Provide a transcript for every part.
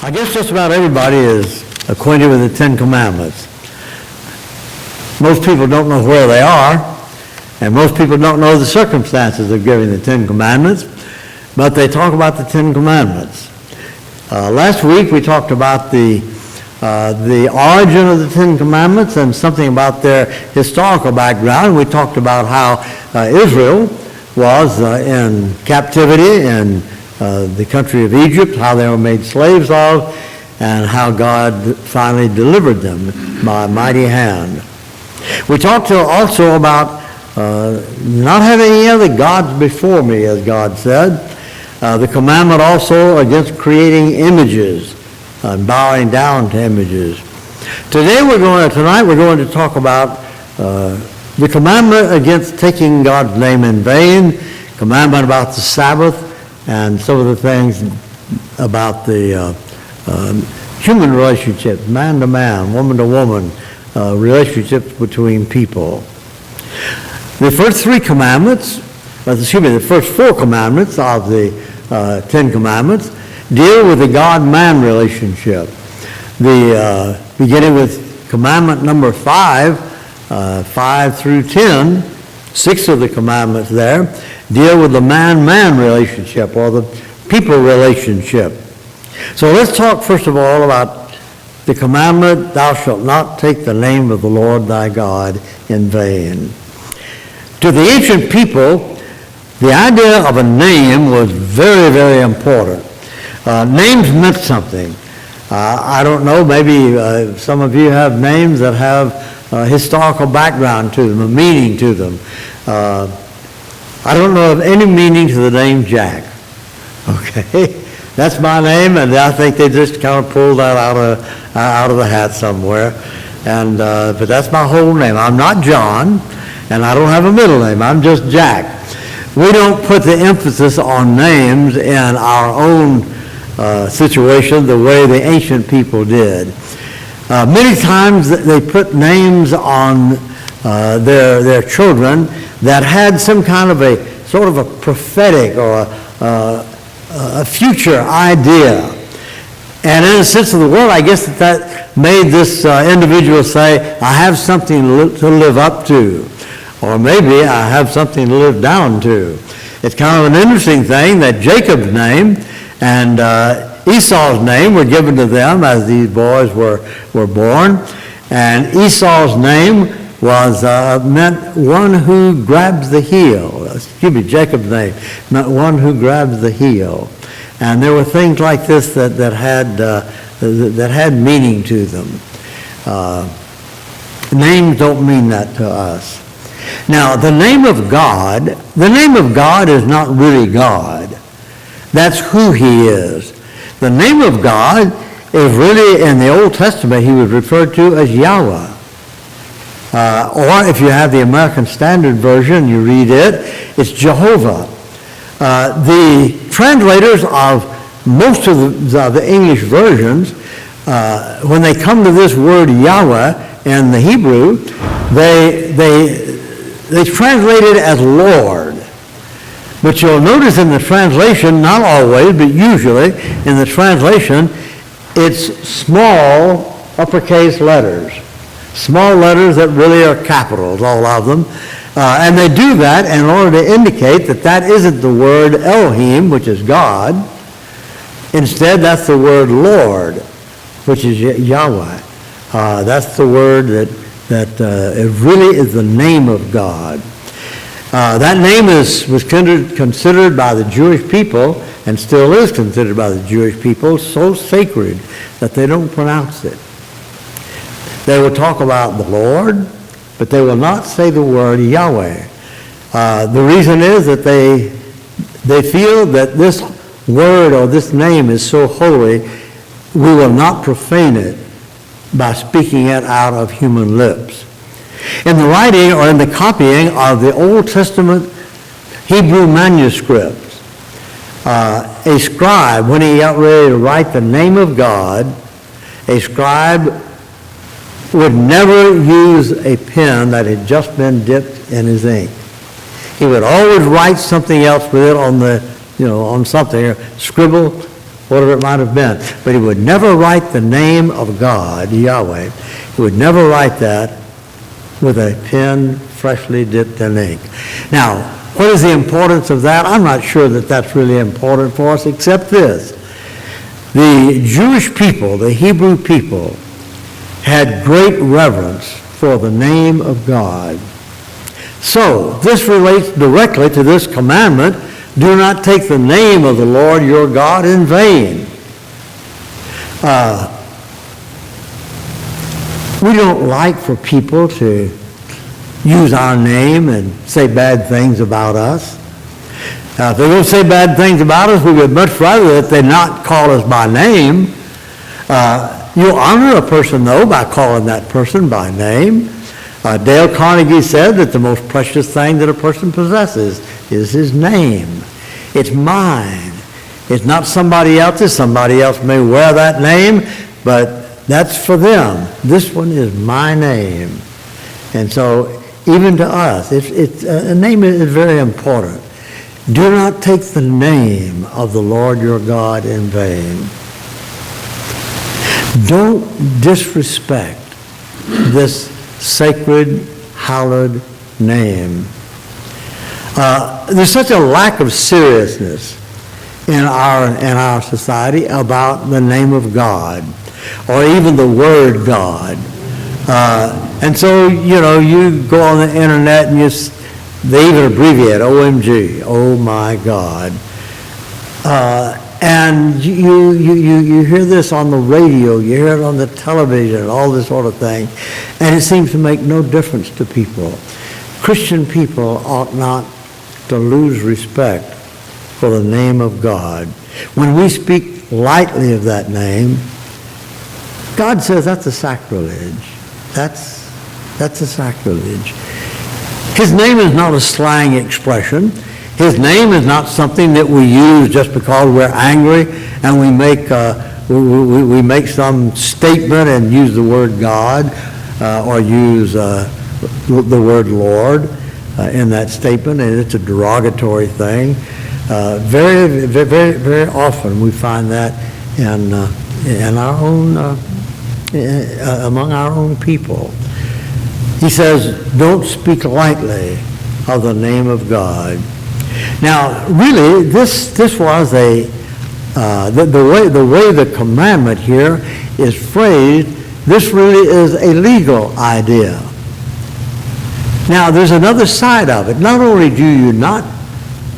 I guess just about everybody is acquainted with the Ten Commandments. Most people don't know where they are, and most people don't know the circumstances of giving the Ten Commandments, but they talk about the Ten Commandments. Last week we talked about the origin of the Ten Commandments and something about their historical background. We talked about how Israel was in captivity in the country of Egypt, how they were made slaves of, and how God finally delivered them by a mighty hand. We talked also about not having any other gods before me, as God said. The commandment also against creating images and bowing down to images. Tonight we're going to talk about the commandment against taking God's name in vain, commandment about the Sabbath, and some of the things about the human relationships, man to man, woman to woman, relationships between people. The first three commandments, the first four commandments of the Ten Commandments deal with the God-man relationship. Beginning with commandment number 5 through 10, 6 of the commandments there deal with the man-man relationship or the people relationship. So let's talk first of all about the commandment, thou shalt not take the name of the Lord thy God in vain. To the ancient people, the idea of a name was very, very important. Names meant something. I don't know, maybe some of you have names that have a historical background to them, a meaning to them. I don't know of any meaning to the name Jack. Okay? That's my name, and I think they just kind of pulled that out of the hat somewhere. But that's my whole name. I'm not John, and I don't have a middle name. I'm just Jack. We don't put the emphasis on names in our own situation the way the ancient people did. Many times they put names on their children that had some kind of a sort of a prophetic or a future idea. And in a sense of the word, I guess that made this individual say, I have something to live up to. Or maybe I have something to live down to. It's kind of an interesting thing that Jacob's name and Esau's name were given to them as these boys were born. And Esau's name was meant one who grabs the heel. Jacob's name meant one who grabs the heel. And there were things like this that had meaning to them. Names don't mean that to us. Now, the name of God is not really God. That's who he is. The name of God is really, in the Old Testament, he was referred to as Yahweh. Or if you have the American Standard Version, you read it, it's Jehovah. The translators of most of the English versions, when they come to this word Yahweh in the Hebrew, they translate it as Lord. But you'll notice in the translation, not always, but usually in the translation, it's small uppercase letters. Small letters that really are capitals, all of them. And they do that in order to indicate that isn't the word Elohim, which is God. Instead, that's the word Lord, which is Yahweh. That's the word that it really is the name of God. That name was considered by the Jewish people, and still is considered by the Jewish people, so sacred that they don't pronounce it. They will talk about the Lord, but they will not say the word Yahweh. The reason is that they feel that this word or this name is so holy, we will not profane it by speaking it out of human lips. In the writing or in the copying of the Old Testament Hebrew manuscripts, a scribe, when he got ready to write the name of God, a scribe would never use a pen that had just been dipped in his ink. He would always write something else with it on something, or scribble whatever it might have been. But he would never write the name of God, Yahweh. He would never write that with a pen freshly dipped in ink. Now, what is the importance of that? I'm not sure that that's really important for us, except this. The Jewish people, the Hebrew people, had great reverence for the name of God. So, this relates directly to this commandment, do not take the name of the Lord your God in vain. We don't like for people to use our name and say bad things about us. If they don't say bad things about us, we would much rather that they not call us by name. You honor a person, though, by calling that person by name. Dale Carnegie said that the most precious thing that a person possesses is his name. It's mine. It's not somebody else's. Somebody else may wear that name, but that's for them. This one is my name. And so, even to us, a name is very important. Do not take the name of the Lord your God in vain. Don't disrespect this sacred, hallowed name. There's such a lack of seriousness in our society about the name of God, or even the word God. And so, you go on the internet and they even abbreviate OMG, oh my God. And you hear this on the radio, you hear it on the television, all this sort of thing, and it seems to make no difference to people. Christian people ought not to lose respect for the name of God. When we speak lightly of that name, God says that's a sacrilege. That's a sacrilege. His name is not a slang expression. His name is not something that we use just because we're angry and we make some statement and use the word God or use the word Lord in that statement, and it's a derogatory thing. Very, very, very often we find that in our own among our own people. He says, don't speak lightly of the name of God. Now, really, this was the way the commandment here is phrased. This really is a legal idea. Now, there's another side of it. Not only do you not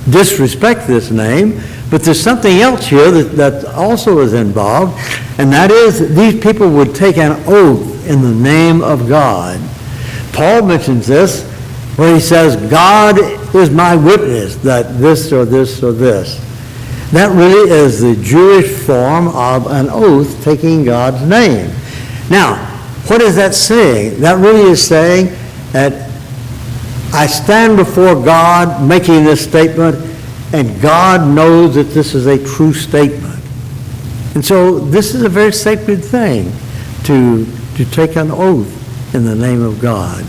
disrespect this name, but there's something else here that also is involved, and that is that these people would take an oath in the name of God. Paul mentions this where he says, God is my witness that this or this or this. That really is the Jewish form of an oath taking God's name. Now, what is that saying? That really is saying that I stand before God making this statement, and God knows that this is a true statement. And so this is a very sacred thing to take an oath in the name of God.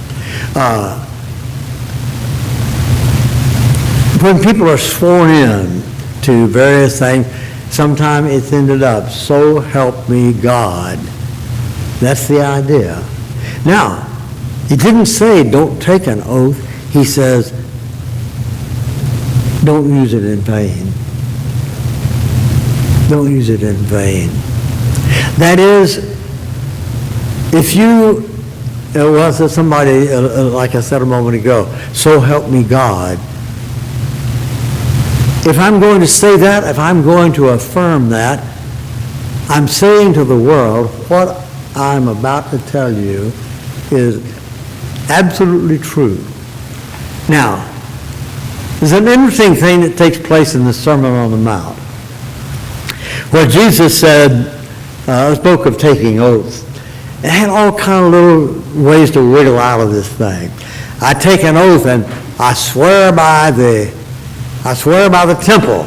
When people are sworn in to various things, sometimes it's ended up, so help me God. That's the idea. Now, he didn't say don't take an oath. He says don't use it in vain. Don't use it in vain. That is, if you, somebody, like I said a moment ago, so help me God. If I'm going to say that, if I'm going to affirm that, I'm saying to the world what I'm about to tell you is absolutely true. Now, there's an interesting thing that takes place in the Sermon on the Mount, where Jesus spoke of taking oaths. It had all kind of little ways to wiggle out of this thing. I take an oath and I swear by the temple.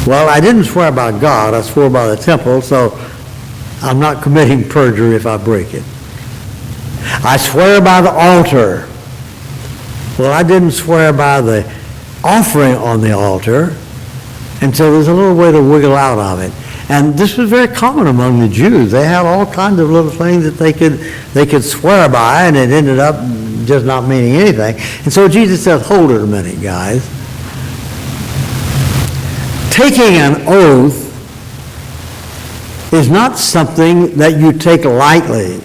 Well, I didn't swear by God, I swore by the temple, so I'm not committing perjury if I break it. I swear by the altar. Well, I didn't swear by the offering on the altar, And so there's a little way to wiggle out of it. And this was very common among the Jews. They had all kinds of little things that they could swear by, and it ended up just not meaning anything. And so Jesus says, hold it a minute, guys. Taking an oath is not something that you take lightly.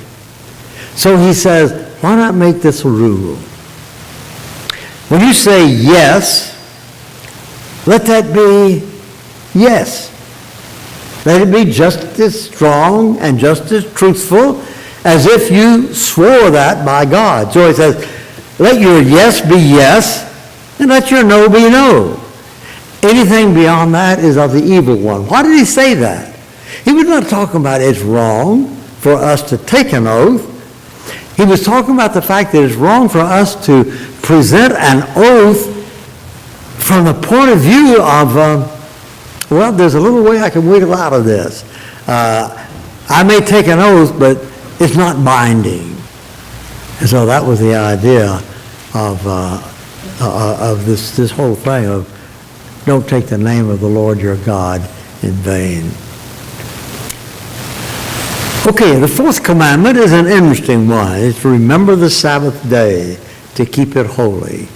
So he says, why not make this a rule? When you say yes, let that be yes. Let it be just as strong and just as truthful as if you swore that by God. So he says, let your yes be yes, and let your no be no. Anything beyond that is of the evil one. Why did he say that? He was not talking about it's wrong for us to take an oath. He was talking about the fact that it's wrong for us to present an oath from the point of view of, well, there's a little way I can wiggle out of this. I may take an oath, but it's not binding. And so that was the idea of this whole thing of don't take the name of the Lord your God in vain. Okay, the fourth commandment is an interesting one. It's to remember the Sabbath day, to keep it holy.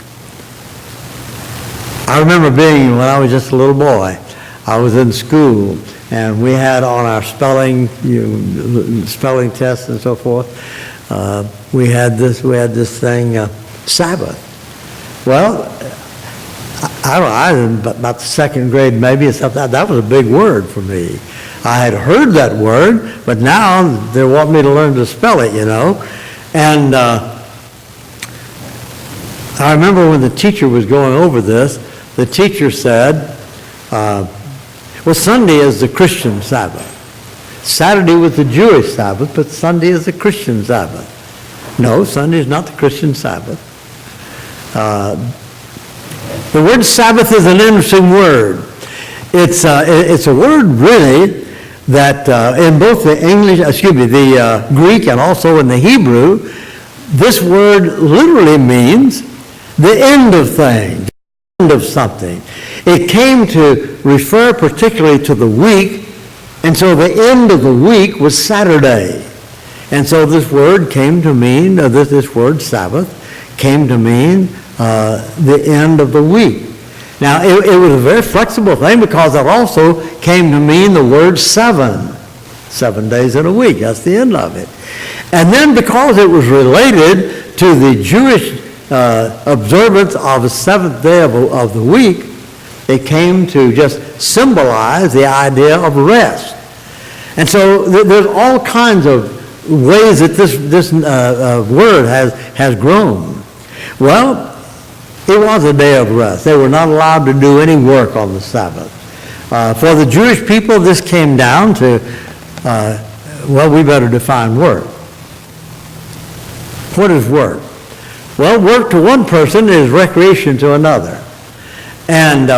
I remember being, when I was just a little boy, I was in school, and we had on our spelling tests and so forth, we had this thing, Sabbath. Well, I was in about the second grade maybe, or something. That was a big word for me. I had heard that word, but now they want me to learn to spell it, you know. And I remember when the teacher was going over this, the teacher said, well, Sunday is the Christian Sabbath. Saturday was the Jewish Sabbath, but Sunday is the Christian Sabbath. No, Sunday is not the Christian Sabbath. The word Sabbath is an interesting word. It's a word really that in both the the Greek and also in the Hebrew, this word literally means the end of things, the end of something. It came to refer particularly to the week, and so the end of the week was Saturday. And so this word came to mean, this word Sabbath came to mean the end of the week. Now, it was a very flexible thing because it also came to mean the word 7. 7 days in a week. That's the end of it. And then because it was related to the Jewish observance of the seventh day of the week, it came to just symbolize the idea of rest. And so there's all kinds of ways that this word has grown. Well, it was a day of rest. They were not allowed to do any work on the Sabbath. For the Jewish people, this came down to, well, we better define work. What is work? Well, work to one person is recreation to another. And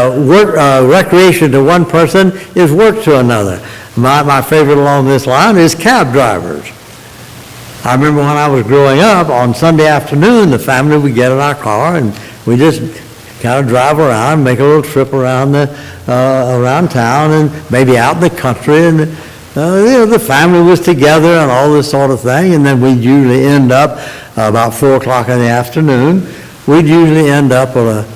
recreation to one person is work to another. My favorite along this line is cab drivers. I remember when I was growing up, on Sunday afternoon, the family would get in our car and we just kind of drive around, make a little trip around around town and maybe out in the country. And the family was together and all this sort of thing. And then we'd usually end up about 4 o'clock in the afternoon. We'd usually end up at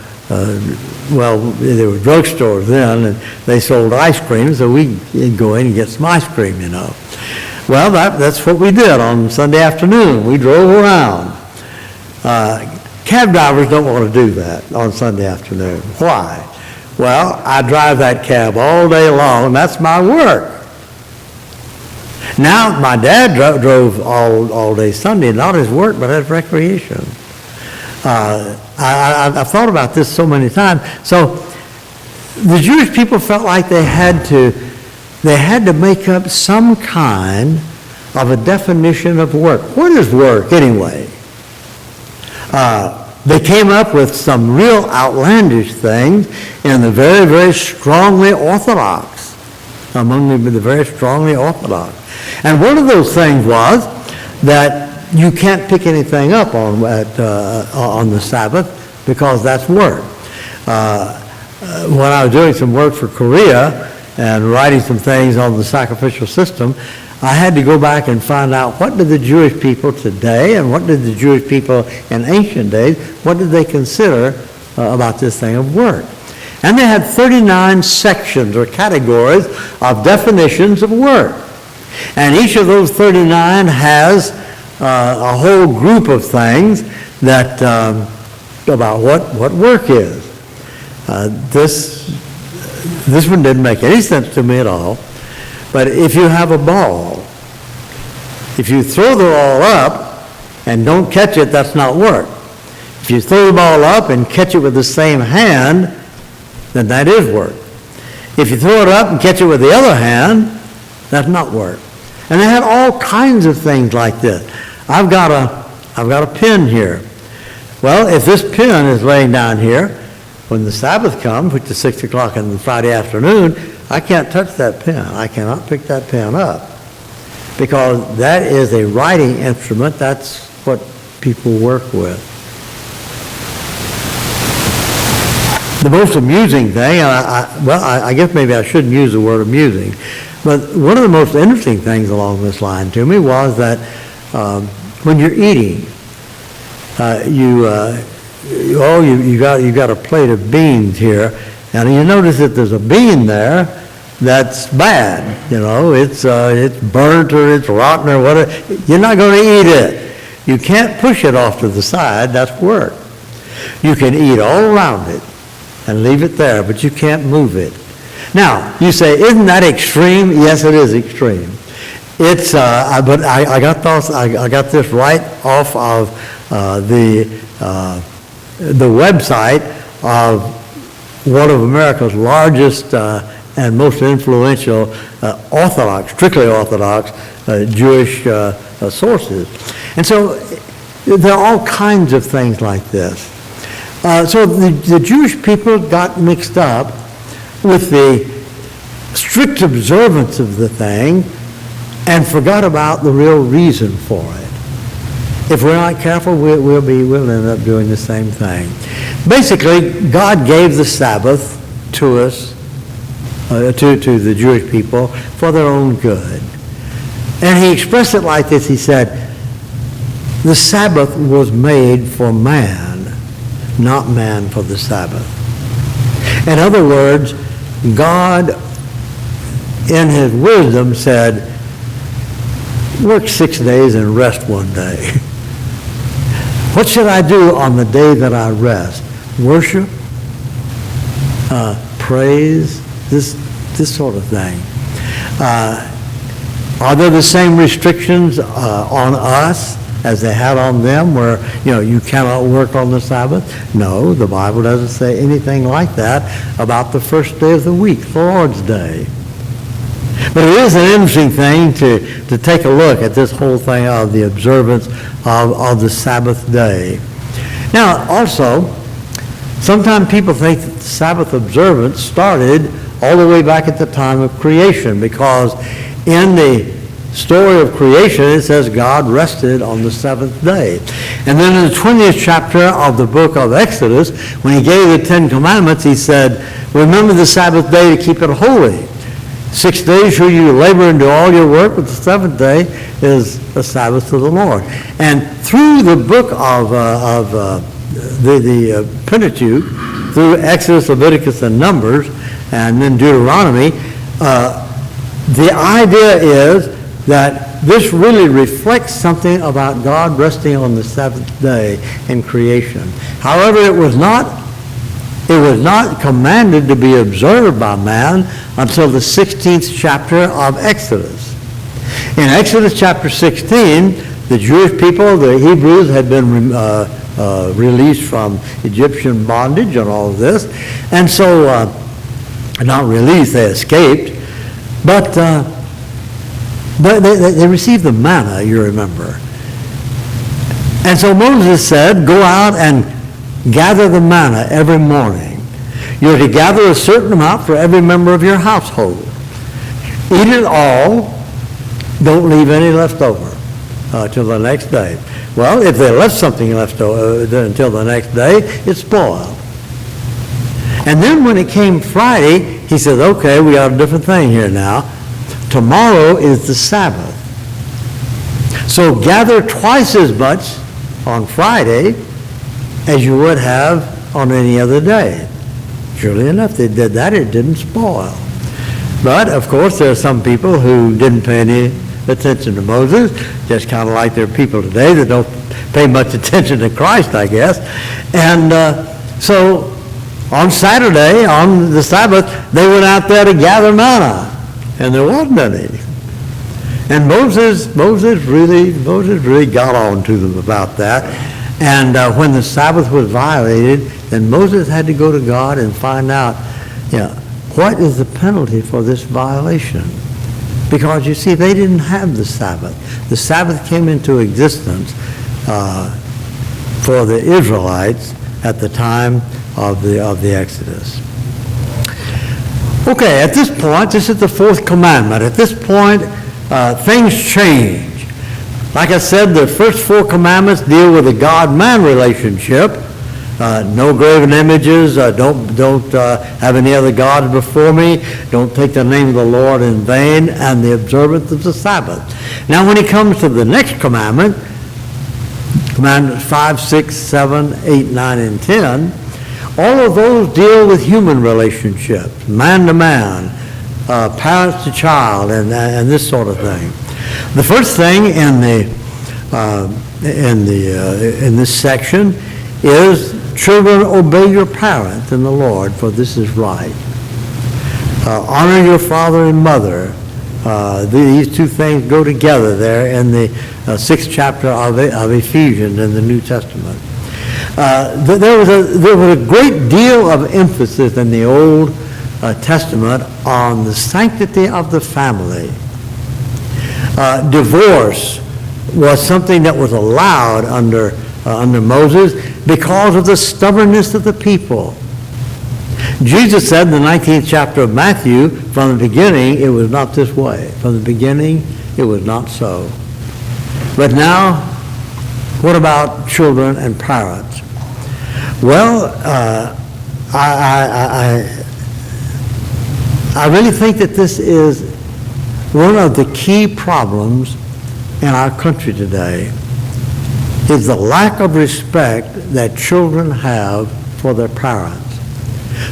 well, there were drugstores then, and they sold ice cream, so we'd go in and get some ice cream, you know. Well, that's what we did on Sunday afternoon. We drove around. Cab drivers don't want to do that on Sunday afternoon. Why? Well, I drive that cab all day long, and that's my work. Now, my dad drove all day Sunday, not his work, but as recreation. I've thought about this so many times. So the Jewish people felt like they had to make up some kind of a definition of work. What is work anyway? They came up with some real outlandish things in the very, very strongly Orthodox, among the very strongly Orthodox. And one of those things was that you can't pick anything up on the Sabbath because that's work. when I was doing some work for Korea and writing some things on the sacrificial system, I had to go back and find out what did the Jewish people today and what did the Jewish people in ancient days, what did they consider about this thing of work. And they had 39 sections or categories of definitions of work. And each of those 39 has a whole group of things that about what work is. This one didn't make any sense to me at all. But if you have a ball, if you throw the ball up and don't catch it, that's not work. If you throw the ball up and catch it with the same hand, then that is work. If you throw it up and catch it with the other hand, that's not work. And they had all kinds of things like this. I've got a pen here. Well, if this pen is laying down here, when the Sabbath comes, which is 6 o'clock on the Friday afternoon, I can't touch that pen. I cannot pick that pen up because that is a writing instrument. That's what people work with. The most amusing thing, I guess maybe I shouldn't use the word amusing, but one of the most interesting things along this line to me was that when you're eating, you got a plate of beans here, and you notice that there's a bean there that's bad. It's burnt or it's rotten or whatever. You're not going to eat it. You can't push it off to the side. That's work. You can eat all around it and leave it there, but you can't move it. Now, you say, isn't that extreme? Yes, it is extreme. It's, but I got this right off of the website of one of America's largest and most influential strictly Orthodox Jewish sources. And so there are all kinds of things like this. So the Jewish people got mixed up with the strict observance of the thing and forgot about the real reason for it. If we're not careful, we'll end up doing the same thing. Basically, God gave the Sabbath to us, to the Jewish people, for their own good. And he expressed it like this. He said, the Sabbath was made for man, not man for the Sabbath. In other words, God, in his wisdom, said, work 6 days and rest one day. What should I do on the day that I rest? Worship, praise, this sort of thing. Are there the same restrictions on us as they had on them where, you cannot work on the Sabbath? No, the Bible doesn't say anything like that about the first day of the week, the Lord's Day. But it is an interesting thing to take a look at this whole thing of the observance of the Sabbath day. Now, also, sometimes people think that the Sabbath observance started all the way back at the time of creation, because in the story of creation it says God rested on the seventh day. And then in the 20th chapter of the book of Exodus, when he gave the 10 Commandments, he said, remember the Sabbath day to keep it holy. 6 days shall you labor and do all your work, but the seventh day is the Sabbath to the Lord. And through the book of the Pentateuch, through Exodus, Leviticus, and Numbers, and then Deuteronomy, the idea is that this really reflects something about God resting on the seventh day in creation. However, it was not commanded to be observed by man until the 16th chapter of Exodus. In Exodus chapter 16, the Jewish people, the Hebrews, had been released from Egyptian bondage and all of this. And so, not released, they escaped. But they received the manna, you remember. And so Moses said, go out and gather the manna every morning. You're to gather a certain amount for every member of your household. Eat it all. Don't leave any left over till the next day. Well, if they left something left over until the next day, it's spoiled. And then when it came Friday, he says, okay, we got a different thing here now. Tomorrow is the Sabbath. So gather twice as much on Friday as you would have on any other day. Surely enough, they did that. It didn't spoil. But, of course, there are some people who didn't pay any attention to Moses, just kind of like there are people today that don't pay much attention to Christ, I guess. And so on Saturday, on the Sabbath, they went out there to gather manna, and there wasn't any. And Moses really got on to them about that. And when the Sabbath was violated, then Moses had to go to God and find out, what is the penalty for this violation? Because, you see, they didn't have the Sabbath. The Sabbath came into existence for the Israelites at the time of the Exodus. Okay, at this point, this is the fourth commandment. At this point, things change. Like I said, the first four commandments deal with the God-man relationship. No graven images. Don't have any other gods before me. Don't take the name of the Lord in vain, and the observance of the Sabbath. Now, when it comes to the next commandment, commandments 5, 6, 7, 8, 9, and 10, all of those deal with human relationships, man to man, parents to child, and this sort of thing. The first thing in this section is, children, obey your parents in the Lord, for this is right. Honor your father and mother. These two things go together there in the 6th chapter of Ephesians in the New Testament. There was a great deal of emphasis in the Old Testament on the sanctity of the family. Divorce was something that was allowed under Moses because of the stubbornness of the people. Jesus said in the 19th chapter of Matthew, from the beginning, it was not this way. From the beginning, it was not so. But now, what about children and parents? Well, I really think that this is one of the key problems in our country today, is the lack of respect that children have for their parents.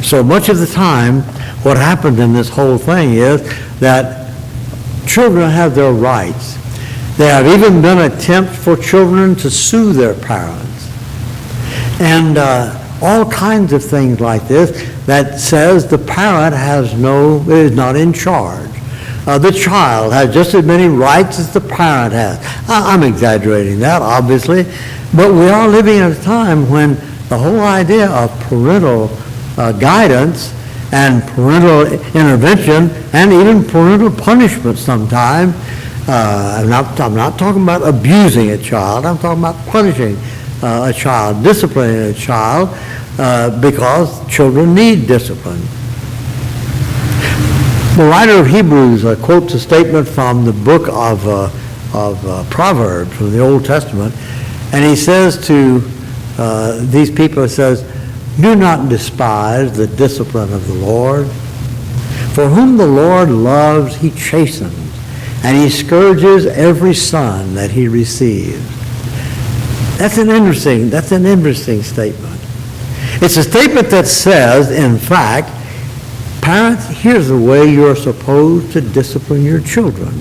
So much of the time, what happened in this whole thing is that children have their rights. There have even been attempts for children to sue their parents. And all kinds of things like this that says the parent is not in charge. The child has just as many rights as the parent has. I'm exaggerating that, obviously, but we are living at a time when the whole idea of parental guidance and parental intervention and even parental punishment sometimes, I'm not talking about abusing a child, I'm talking about punishing a child, disciplining a child, because children need discipline. The writer of Hebrews quotes a statement from the book of Proverbs from the Old Testament, and he says to these people, he says, do not despise the discipline of the Lord, for whom the Lord loves he chastens, and he scourges every son that he receives. That's an interesting statement. It's a statement that says, in fact, parents, here's the way you're supposed to discipline your children.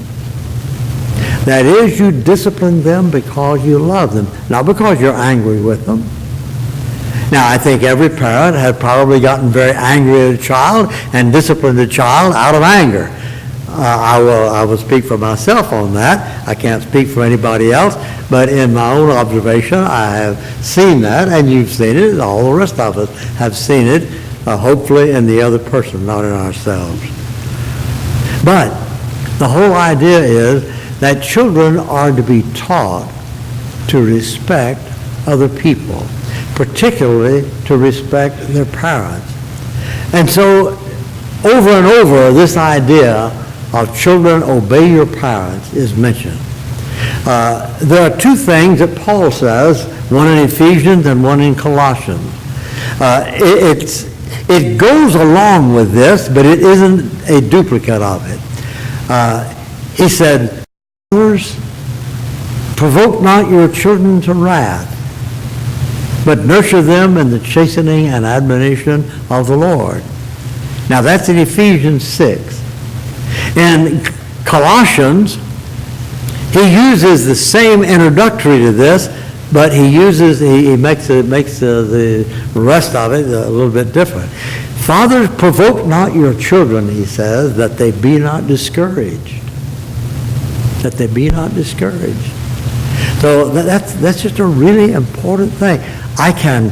That is, you discipline them because you love them, not because you're angry with them. Now, I think every parent had probably gotten very angry at a child and disciplined a child out of anger. I will speak for myself on that. I can't speak for anybody else, but in my own observation, I have seen that, and you've seen it, all the rest of us have seen it, hopefully in the other person, not in ourselves. But the whole idea is that children are to be taught to respect other people, particularly to respect their parents. And so, over and over, this idea of children obey your parents is mentioned. There are two things that Paul says, one in Ephesians and one in Colossians. It goes along with this, but it isn't a duplicate of it. He said, "Fathers, provoke not your children to wrath, but nurture them in the chastening and admonition of the Lord." Now that's in Ephesians 6. In Colossians, he uses the same introductory to this, but he makes the rest of it a little bit different. "Fathers, provoke not your children," he says, "that they be not discouraged." That they be not discouraged. So that's just a really important thing. I can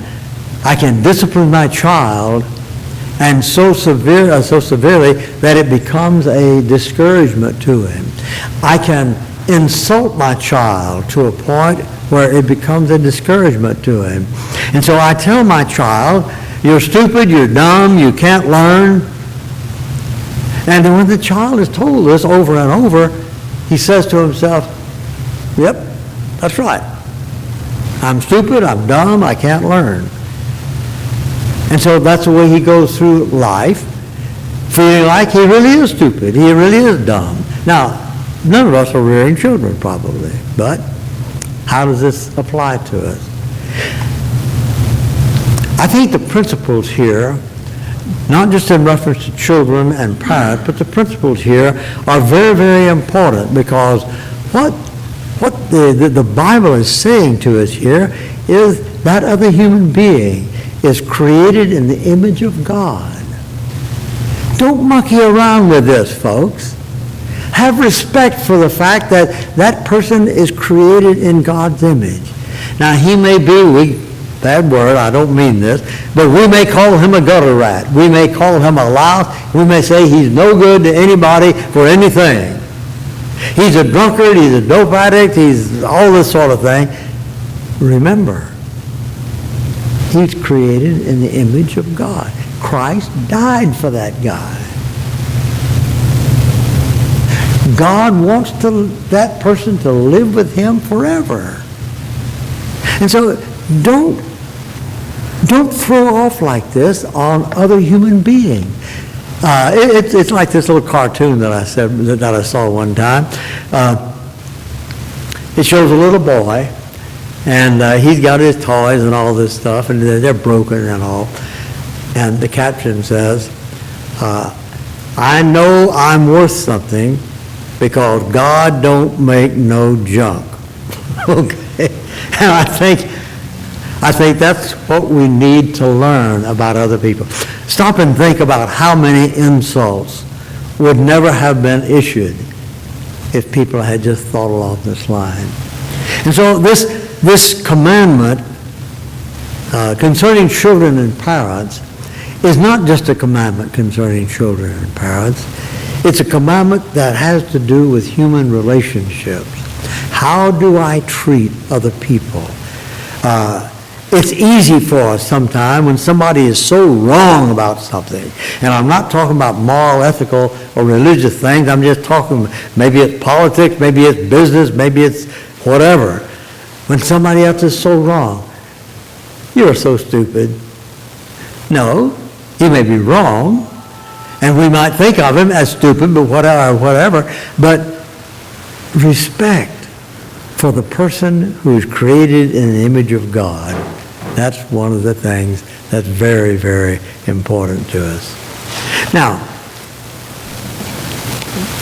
discipline my child, and so severely that it becomes a discouragement to him. I can insult my child to a point where it becomes a discouragement to him. And so I tell my child, "You're stupid, you're dumb, you can't learn." And then when the child is told this over and over, he says to himself, "Yep, that's right. I'm stupid, I'm dumb, I can't learn." And so that's the way he goes through life, feeling like he really is stupid, he really is dumb. Now, none of us are rearing children probably, but how does this apply to us? I think the principles here, not just in reference to children and parents, but the principles here are very, very important, because what the Bible is saying to us here is that other human being is created in the image of God. Don't monkey around with this, folks. Have respect for the fact that that person is created in God's image. Now, he may be, bad word, I don't mean this, but we may call him a gutter rat. We may call him a louse. We may say he's no good to anybody for anything. He's a drunkard, he's a dope addict, he's all this sort of thing. Remember, he's created in the image of God. Christ died for that guy. God wants that person to live with him forever. And so don't throw off like this on other human beings. It's like this little cartoon that I saw one time. It shows a little boy, and he's got his toys and all this stuff, and they're broken and all. And the caption says, "I know I'm worth something because God don't make no junk." Okay, and I think that's what we need to learn about other people. Stop and think about how many insults would never have been issued if people had just thought along this line. And so this commandment concerning children and parents is not just a commandment concerning children and parents. It's a commandment that has to do with human relationships. How do I treat other people? It's easy for us sometimes when somebody is so wrong about something. And I'm not talking about moral, ethical, or religious things. I'm just talking, maybe it's politics, maybe it's business, maybe it's whatever. When somebody else is so wrong, "You're so stupid." No, he may be wrong, and we might think of him as stupid, but whatever. But respect for the person who is created in the image of God. That's one of the things that's very, very important to us. Now,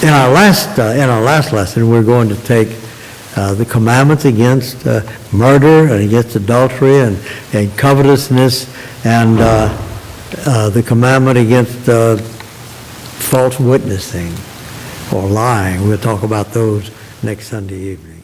in our last lesson, we're going to take the commandments against murder and against adultery and covetousness, and the commandment against false witnessing or lying. We'll talk about those next Sunday evening.